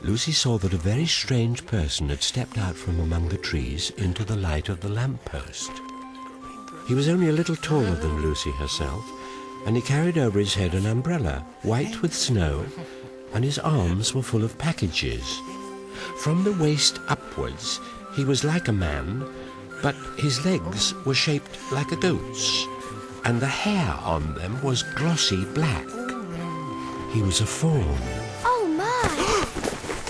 Lucy saw that a very strange person had stepped out from among the trees into the light of the lamppost. He was only a little taller than Lucy herself, and he carried over his head an umbrella, white with snow, and his arms were full of packages. From the waist upwards, he was like a man, but his legs were shaped like a goat's, and the hair on them was glossy black. He was a fawn. Oh, my!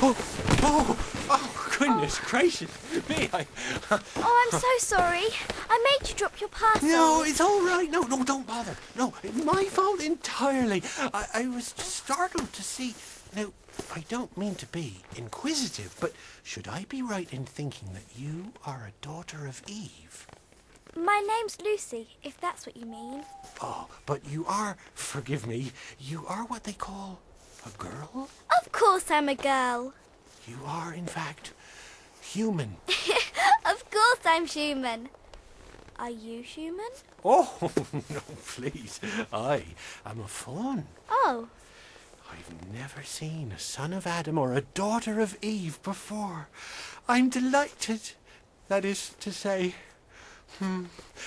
Oh, goodness gracious me, Oh, I'm so sorry. I made you drop your parcel. No, it's all right. No, don't bother. No, it's my fault entirely. I was startled to see... Now, I don't mean to be inquisitive, but should I be right in thinking that you are a daughter of Eve? My name's Lucy, if that's what you mean. Oh, but you are, forgive me, you are what they call a girl? Of course I'm a girl. You are, in fact, human. Of course I'm human. Are you human? Oh, no, please. I am a fawn. Oh. I've never seen a son of Adam or a daughter of Eve before. I'm delighted. That is to say,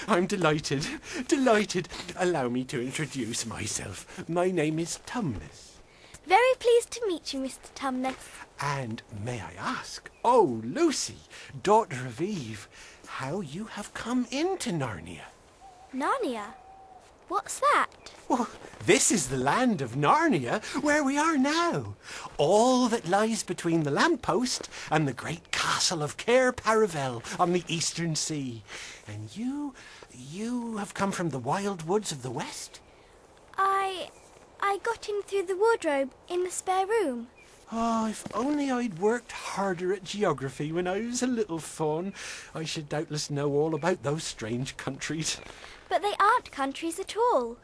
I'm delighted. Delighted. Allow me to introduce myself. My name is Tumnus. Very pleased to meet you, Mr. Tumnus. And may I ask, oh, Lucy, daughter of Eve, how you have come into Narnia? Narnia? What's that? Well, this is the land of Narnia, where we are now. All that lies between the lamppost and the great castle of Cair Paravel on the eastern sea. And you have come from the wild woods of the west? I got in through the wardrobe in the spare room. Oh, if only I'd worked harder at geography when I was a little fawn, I should doubtless know all about those strange countries. But they aren't countries at all.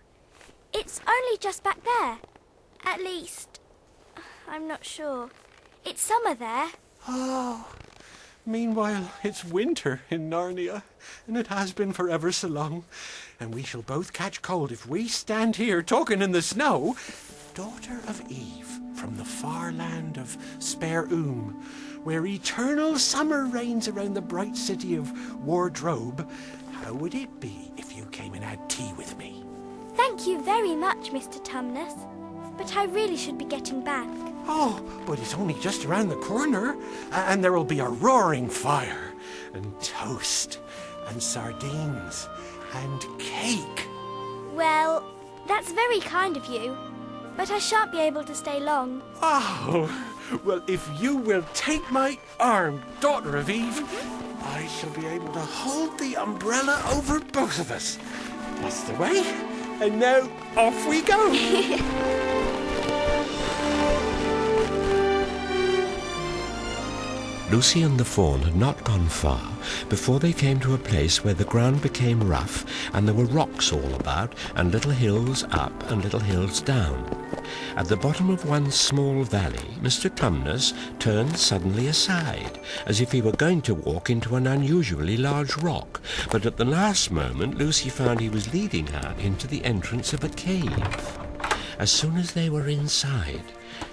It's only just back there. At least, I'm not sure. It's summer there. Oh, meanwhile, it's winter in Narnia, and it has been for ever so long. And we shall both catch cold if we stand here talking in the snow. Daughter of Eve, from the far land of Spare where eternal summer reigns around the bright city of Wardrobe, how would it be if you came and had tea with me? Thank you very much, Mr. Tumnus. But I really should be getting back. Oh, but it's only just around the corner, and there will be a roaring fire, and toast, and sardines, and cake. Well, that's very kind of you, but I shan't be able to stay long. Oh, well, if you will take my arm, daughter of Eve, I shall be able to hold the umbrella over both of us. That's the way. And now, off we go. Lucy and the fawn had not gone far before they came to a place where the ground became rough and there were rocks all about and little hills up and little hills down. At the bottom of one small valley, Mr. Tumnus turned suddenly aside, as if he were going to walk into an unusually large rock, but at the last moment Lucy found he was leading her into the entrance of a cave. As soon as they were inside,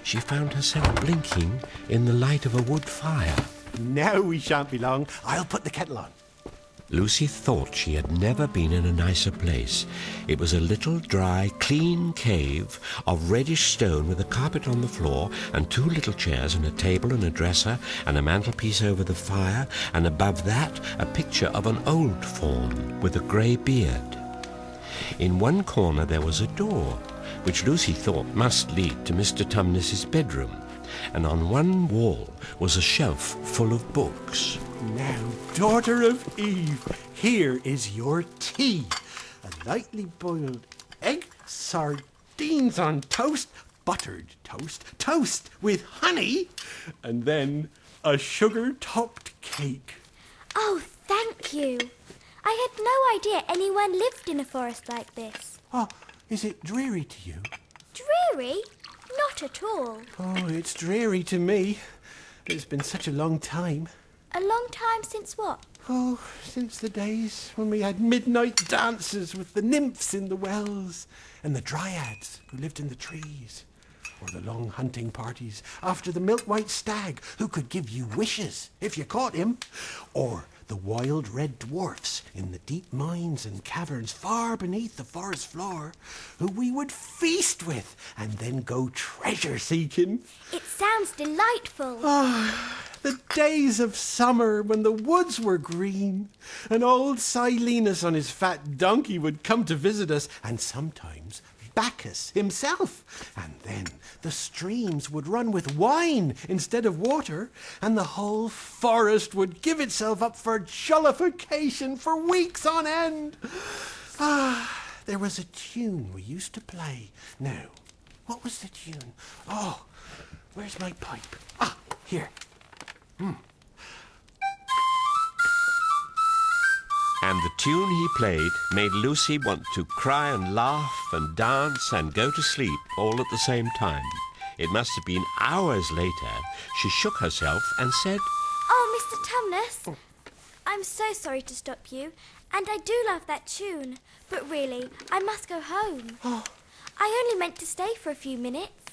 she found herself blinking in the light of a wood fire. Now we shan't be long. I'll put the kettle on. Lucy thought she had never been in a nicer place. It was a little, dry, clean cave of reddish stone with a carpet on the floor and two little chairs and a table and a dresser and a mantelpiece over the fire, and above that a picture of an old fawn with a grey beard. In one corner there was a door, which Lucy thought must lead to Mr. Tumnus's bedroom, and on one wall was a shelf full of books. Now, daughter of Eve, here is your tea. A lightly boiled egg, sardines on toast, buttered toast, toast with honey, and then a sugar-topped cake. Oh, thank you. I had no idea anyone lived in a forest like this. Oh, is it dreary to you? Dreary? Not at all. Oh, it's dreary to me. It's been such a long time. A long time since what? Oh, since the days when we had midnight dances with the nymphs in the wells and the dryads who lived in the trees. or the long hunting parties after the milk-white stag who could give you wishes if you caught him, or the wild red dwarfs in the deep mines and caverns far beneath the forest floor, who we would feast with and then go treasure-seeking. It sounds delightful. The days of summer when the woods were green, and old Silenus on his fat donkey would come to visit us, and sometimes Bacchus himself. And then the streams would run with wine instead of water, and the whole forest would give itself up for jollification for weeks on end. There was a tune we used to play. Now, what was the tune? Oh, where's my pipe? Here. And the tune he played made Lucy want to cry and laugh and dance and go to sleep all at the same time. It must have been hours later she shook herself and said, Oh, Mr. Tumnus, I'm so sorry to stop you, and I do love that tune, but really, I must go home. I only meant to stay for a few minutes.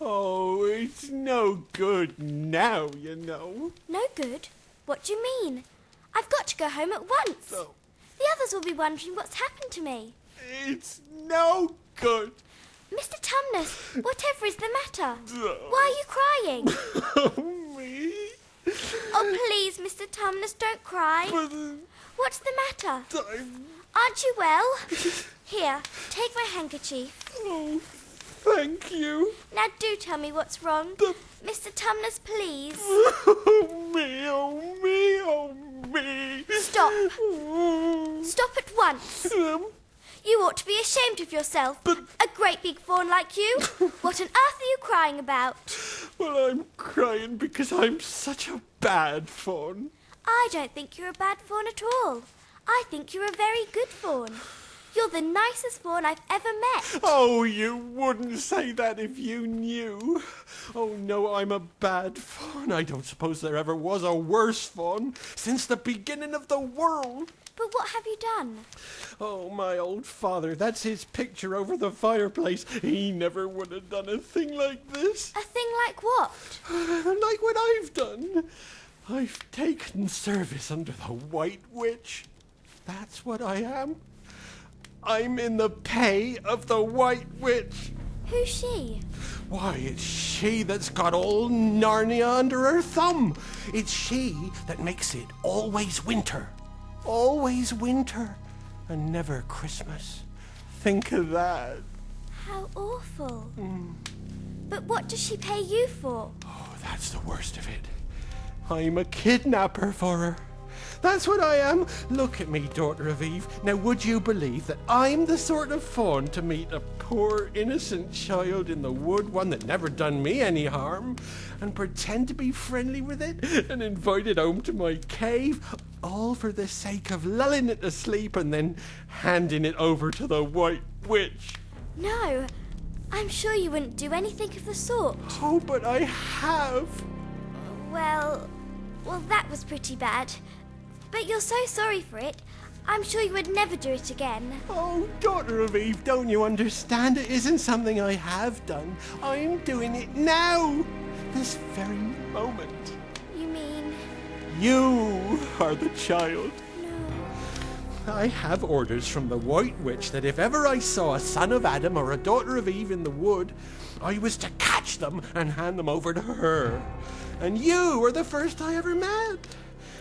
Oh, it's no good now, you know. No good? What do you mean? I've got to go home at once. Oh. The others will be wondering what's happened to me. It's no good. Mr. Tumnus, whatever is the matter? Why are you crying? Me? Oh, please, Mr. Tumnus, don't cry. What's the matter? Aren't you well? Here, take my handkerchief. Oh, thank you. Now do tell me what's wrong. Mr. Tumnus, please. Oh, me, oh, me, oh, me. Stop. Stop at once. You ought to be ashamed of yourself. A great big fawn like you. What on earth are you crying about? Well, I'm crying because I'm such a bad fawn. I don't think you're a bad fawn at all. I think you're a very good fawn. You're the nicest fawn I've ever met. Oh, you wouldn't say that if you knew. Oh, no, I'm a bad fawn. I don't suppose there ever was a worse fawn since the beginning of the world. But what have you done? Oh, my old father, that's his picture over the fireplace. He never would have done a thing like this. A thing like what? Like what I've done. I've taken service under the White Witch. That's what I am. I'm in the pay of the White Witch. Who's she? Why, it's she that's got all Narnia under her thumb. It's she that makes it always winter. Always winter and never Christmas. Think of that. How awful. But what does she pay you for? Oh, that's the worst of it. I'm a kidnapper for her. That's what I am. Look at me, daughter of Eve. Now, would you believe that I'm the sort of fawn to meet a poor, innocent child in the wood, one that never done me any harm, and pretend to be friendly with it and invite it home to my cave, all for the sake of lulling it to sleep and then handing it over to the White Witch? No, I'm sure you wouldn't do anything of the sort. Oh, but I have. Well, that was pretty bad. But you're so sorry for it. I'm sure you would never do it again. Oh, daughter of Eve, don't you understand? It isn't something I have done. I'm doing it now. This very moment. You mean? You are the child. No. I have orders from the White Witch that if ever I saw a son of Adam or a daughter of Eve in the wood, I was to catch them and hand them over to her. And you were the first I ever met.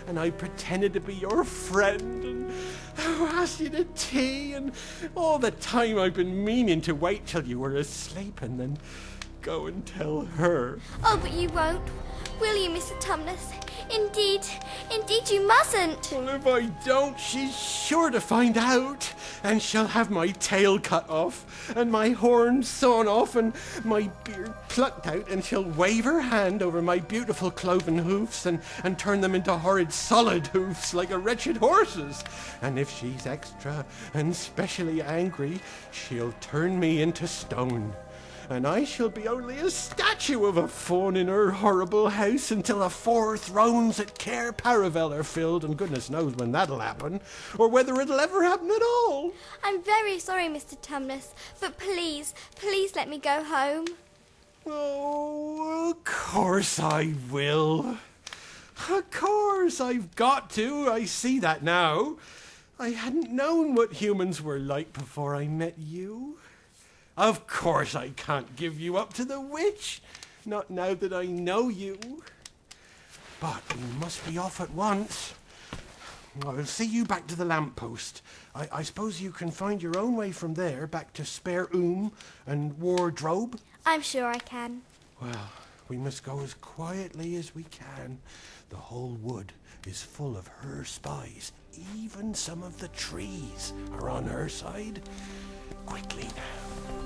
And I pretended to be your friend and asked you to tea, and all the time I've been meaning to wait till you were asleep and then go and tell her. Oh, but you won't. Will you, Mr. Tumnus? Indeed you mustn't. Well, if I don't, she's sure to find out, and she'll have my tail cut off, and my horns sawn off, and my beard plucked out, and she'll wave her hand over my beautiful cloven hoofs and turn them into horrid solid hoofs like a wretched horse's. And if she's extra and specially angry, she'll turn me into stone. and I shall be only a statue of a fawn in her horrible house until the 4 thrones at Cair Paravel are filled, and goodness knows when that'll happen, or whether it'll ever happen at all. I'm very sorry, Mr. Tumnus, but please, please let me go home. Oh, of course I will. Of course, I've got to. I see that now. I hadn't known what humans were like before I met you. Of course I can't give you up to the witch, not now that I know you. But we must be off at once. I'll see you back to the lamppost. I suppose you can find your own way from there back to Spare and Wardrobe? I'm sure I can. Well, we must go as quietly as we can. The whole wood is full of her spies. Even some of the trees are on her side. Quickly now.